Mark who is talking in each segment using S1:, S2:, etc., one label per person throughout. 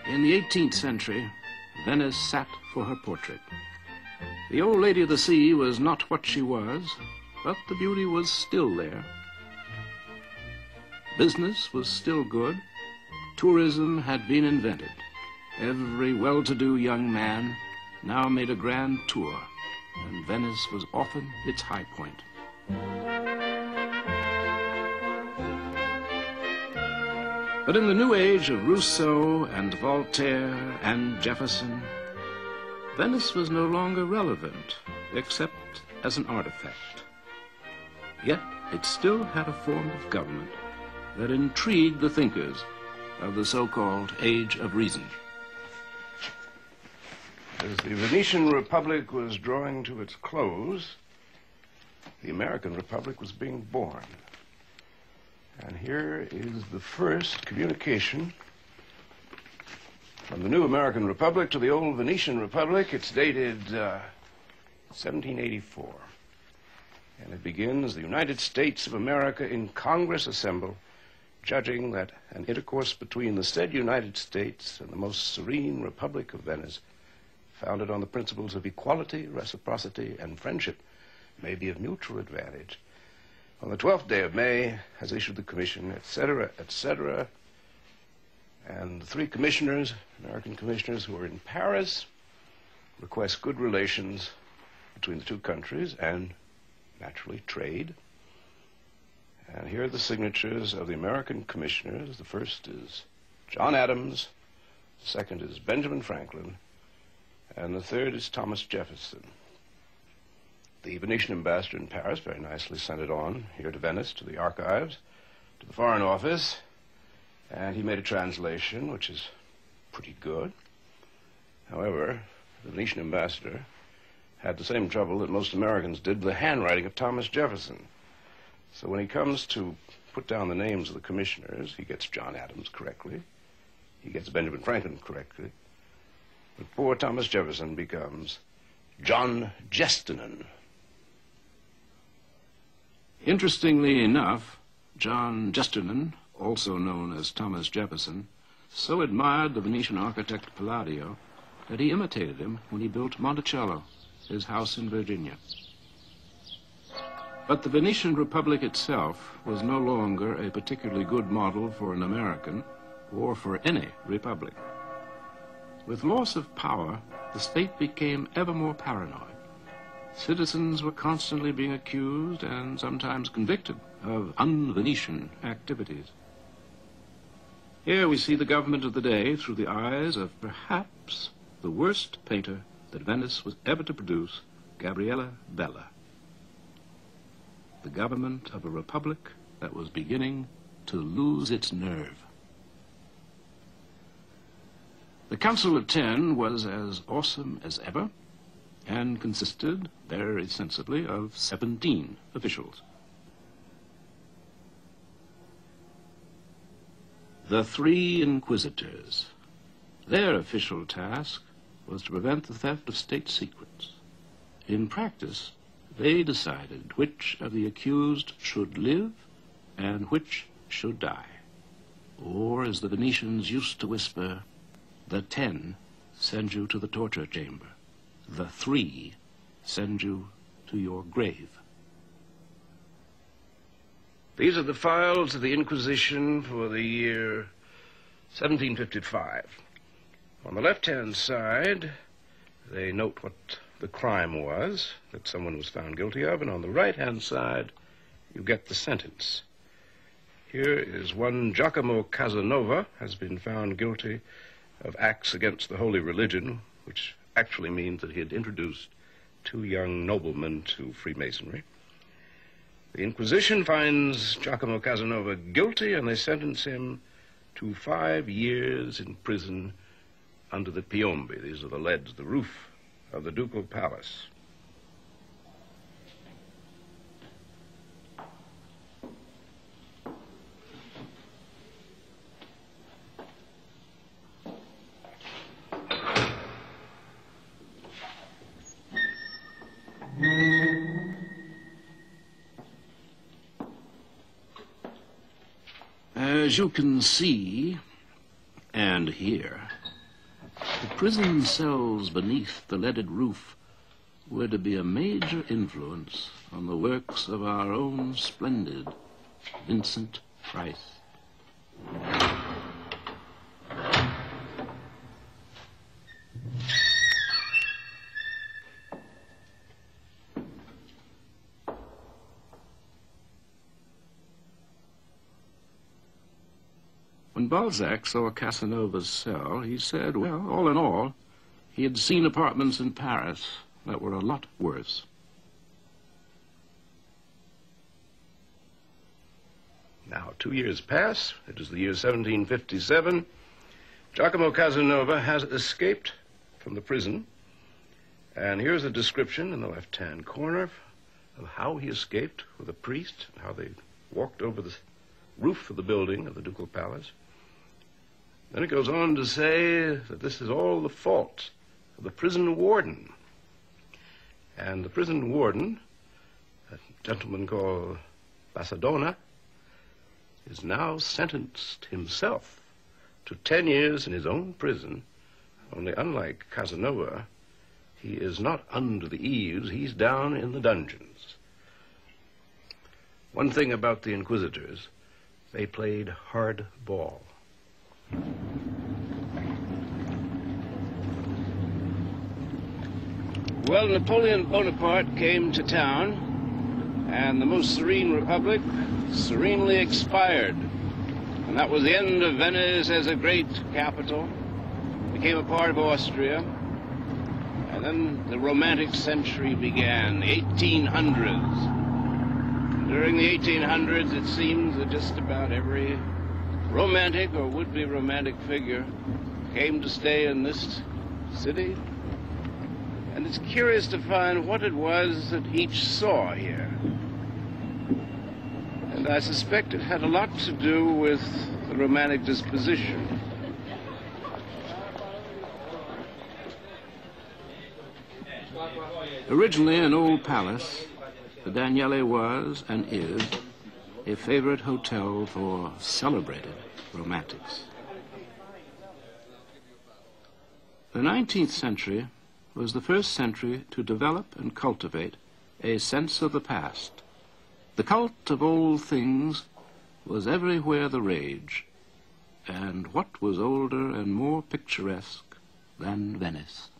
S1: In the 18th century, Venice sat for her portrait. The old lady of the sea was not what she was, but the beauty was still there. Business was still good. Tourism had been invented. Every well-to-do young man now made a grand tour, and Venice was often its high point. But in the new age of Rousseau and Voltaire and Jefferson, Venice was no longer relevant, except as an artifact. Yet it still had a form of government that intrigued the thinkers of the so-called Age of Reason.
S2: As the Venetian Republic was drawing to its close, the American Republic was being born. And here is the first communication from the new American Republic to the old Venetian Republic. It's dated 1784. And it begins, "The United States of America in Congress assemble, judging that an intercourse between the said United States and the most serene Republic of Venice, founded on the principles of equality, reciprocity, and friendship, may be of mutual advantage. On the 12th day of May, has issued the commission, etc., etc." And the three commissioners, American commissioners who are in Paris, request good relations between the two countries and, naturally, trade. And here are the signatures of the American commissioners. The first is John Adams, the second is Benjamin Franklin, and the third is Thomas Jefferson. The Venetian ambassador in Paris very nicely sent it on here to Venice, to the archives, to the Foreign Office, and he made a translation, which is pretty good. However, the Venetian ambassador had the same trouble that most Americans did with the handwriting of Thomas Jefferson. So when he comes to put down the names of the commissioners, he gets John Adams correctly, he gets Benjamin Franklin correctly, but poor Thomas Jefferson becomes John Jestinen.
S1: Interestingly enough, John Jestinen, also known as Thomas Jefferson, so admired the Venetian architect Palladio that he imitated him when he built Monticello, his house in Virginia. But the Venetian Republic itself was no longer a particularly good model for an American or for any republic. With loss of power, the state became ever more paranoid. Citizens were constantly being accused and sometimes convicted of un-Venetian activities. Here we see the government of the day through the eyes of perhaps the worst painter that Venice was ever to produce, Gabriele Bella. The government of a republic that was beginning to lose its nerve. The Council of Ten was as awesome as ever and consisted, very sensibly, of 17 officials. The three inquisitors. Their official task was to prevent the theft of state secrets. In practice, they decided which of the accused should live and which should die. Or, as the Venetians used to whisper, the 10 send you to the torture chamber. The 3 send you to your grave.
S2: These are the files of the Inquisition for the year 1755. On the left-hand side, they note what the crime was that someone was found guilty of, and on the right-hand side, you get the sentence. Here is one Giacomo Casanova has been found guilty of acts against the holy religion, which actually means that he had introduced 2 young noblemen to Freemasonry. The Inquisition finds Giacomo Casanova guilty, and they sentence him to 5 years in prison under the piombi. These are the leads, the roof of the ducal palace.
S1: As you can see and hear, prison cells beneath the leaded roof were to be a major influence on the works of our own splendid Vincent Price. When Balzac saw Casanova's cell, he said, well, all in all, he had seen apartments in Paris that were a lot worse.
S2: Now, 2 years pass. It is the year 1757. Giacomo Casanova has escaped from the prison. And here's a description in the left-hand corner of how he escaped with a priest, and how they walked over the roof of the building of the ducal palace. Then it goes on to say that this is all the fault of the prison warden. And the prison warden, a gentleman called Basadona, is now sentenced himself to 10 years in his own prison, only unlike Casanova, he is not under the eaves, he's down in the dungeons. One thing about the Inquisitors, they played hard ball.
S1: Well, Napoleon Bonaparte came to town, and the most serene republic serenely expired. And that was the end of Venice as a great capital. It became a part of Austria. And then the Romantic century began, the 1800s. During the 1800s, it seems that just about every romantic or would-be romantic figure came to stay in this city. And it's curious to find what it was that each saw here. And I suspect it had a lot to do with the romantic disposition. Originally an old palace, the Daniele was and is a favorite hotel for celebrated romantics. The 19th century was the first century to develop and cultivate a sense of the past. The cult of old things was everywhere the rage, and what was older and more picturesque than Venice?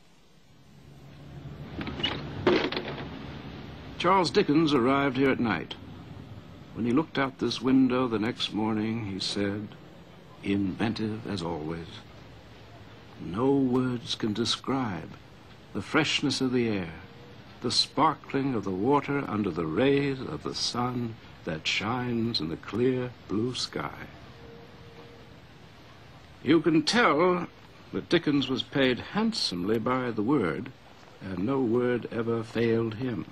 S1: Charles Dickens arrived here at night. When he looked out this window the next morning, he said, inventive as always, no words can describe the freshness of the air, the sparkling of the water under the rays of the sun that shines in the clear blue sky. You can tell that Dickens was paid handsomely by the word, and no word ever failed him.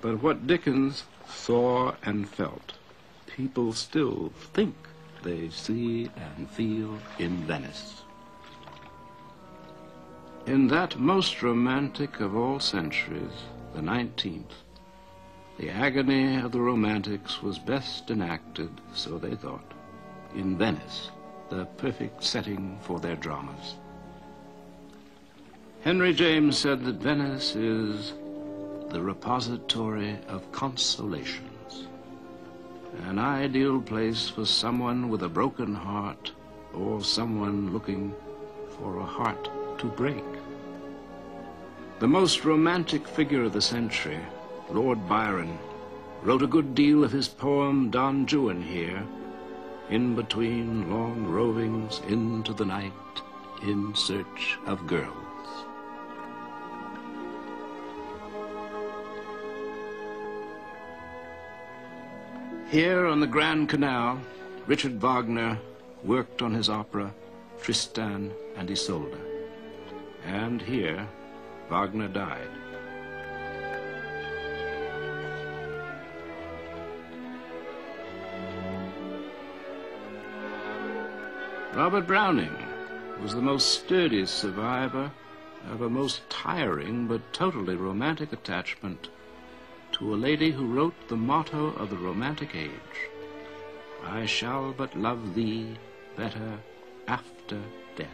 S1: But what Dickens saw and felt, people still think they see and feel in Venice. In that most romantic of all centuries, the 19th, the agony of the romantics was best enacted, so they thought, in Venice, the perfect setting for their dramas. Henry James said that Venice is the repository of consolations, an ideal place for someone with a broken heart or someone looking for a heart to break. The most romantic figure of the century, Lord Byron, wrote a good deal of his poem Don Juan here, in between long rovings into the night in search of girls. Here on the Grand Canal, Richard Wagner worked on his opera Tristan and Isolde. And here, Wagner died. Robert Browning was the most sturdy survivor of a most tiring but totally romantic attachment to a lady who wrote the motto of the Romantic age, I shall but love thee better after death.